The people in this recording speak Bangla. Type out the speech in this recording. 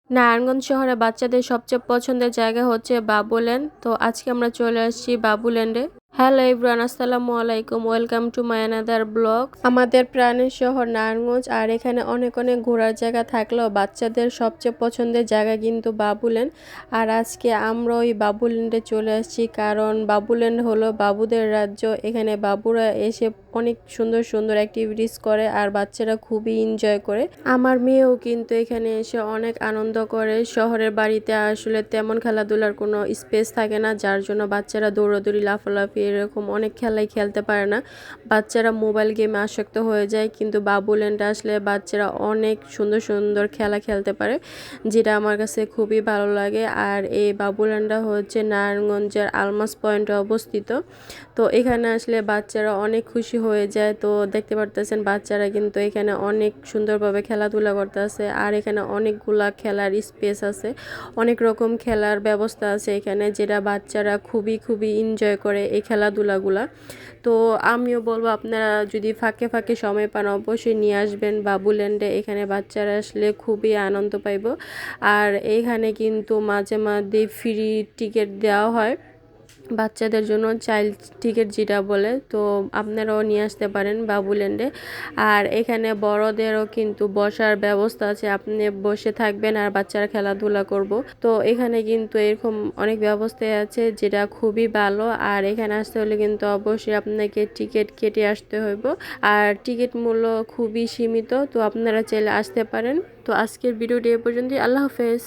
নারায়ণগঞ্জ শহরে বাচ্চাদের সবচেয়ে পছন্দের জায়গা হচ্ছে বাবুল্যান্ড। তো আজকে আমরা চলে আসছি বাবুল্যান্ডে। হ্যালো এভরিওয়ান, আসসালামু আলাইকুম, welcome to my another blog. আমাদের প্রাণের শহর নারায়ণগঞ্জ, আর এখানে অনেক অনেক ঘোরার জায়গা থাকলেও বাচ্চাদের সবচেয়ে পছন্দের জায়গা কিন্তু বাবুল্যান্ড। আর আজকে আমরা ওই বাবুল্যান্ডে চলে আসছি, কারণ বাবুল্যান্ড হলো বাবুদের রাজ্য। এখানে বাবুরা এসে অনেক সুন্দর সুন্দর অ্যাক্টিভিটিস করে আর বাচ্চারা খুবই এনজয় করে। আমার মেয়েও কিন্তু এখানে এসে অনেক আনন্দ করে। শহরের বাড়িতে আসলে তেমন খেলাধুলার কোনো স্পেস থাকে না, যার জন্য বাচ্চারা দৌড়াদৌড়ি, লাফালাফি এরকম অনেক খেলাই খেলতে পারে না। বাচ্চারা মোবাইল গেমে আসক্ত হয়ে যায়, কিন্তু বাবুল্যান্ডে আসলে বাচ্চারা অনেক সুন্দর সুন্দর খেলা খেলতে পারে, যেটা আমার কাছে খুবই ভালো লাগে। আর এই বাবুল্যান্ডটা হচ্ছে নারায়ণগঞ্জের আলমাস পয়েন্টে অবস্থিত। তো এখানে আসলে বাচ্চারা অনেক খুশি হয়ে যায়। তো দেখতে পারতেছেন বাচ্চারা কিন্তু এখানে অনেক সুন্দরভাবে খেলাধুলা করতেছে, আর এখানে অনেকগুলা খেলার স্পেস আছে, অনেক রকম খেলার ব্যবস্থা আছে এখানে, যেটা বাচ্চারা খুবই খুবই এনজয় করে এই খেলাধুলাগুলা। তো আমিও বলবো আপনারা যদি ফাঁকে ফাঁকে সময় পান অবশ্যই নিয়ে আসবেন বাবুল্যান্ডে। এখানে বাচ্চারা আসলে খুবই আনন্দ পাইব। আর এইখানে কিন্তু মাঝে মাঝে ফ্রি টিকিট দেওয়া হয় বাচ্চাদের জন্য, চাইল্ড টিকিট যেটা বলে। তো আপনারাও নিয়ে আসতে পারেন বাবুল্যান্ডে। আর এখানে বড়দেরও কিন্তু বসার ব্যবস্থা আছে, আপনি বসে থাকবেন আর বাচ্চারা খেলাধুলা করব। তো এখানে কিন্তু এরকম অনেক ব্যবস্থাই আছে, যেটা খুবই ভালো। আর এখানে আসতে হলে কিন্তু অবশ্যই আপনাকে টিকিট কেটে আসতে হইব, আর টিকিট মূল্য খুবই সীমিত। তো আপনারা চাইলে আসতে পারেন। তো আজকের ভিডিওটি এ পর্যন্তই। আল্লাহ হাফেজ।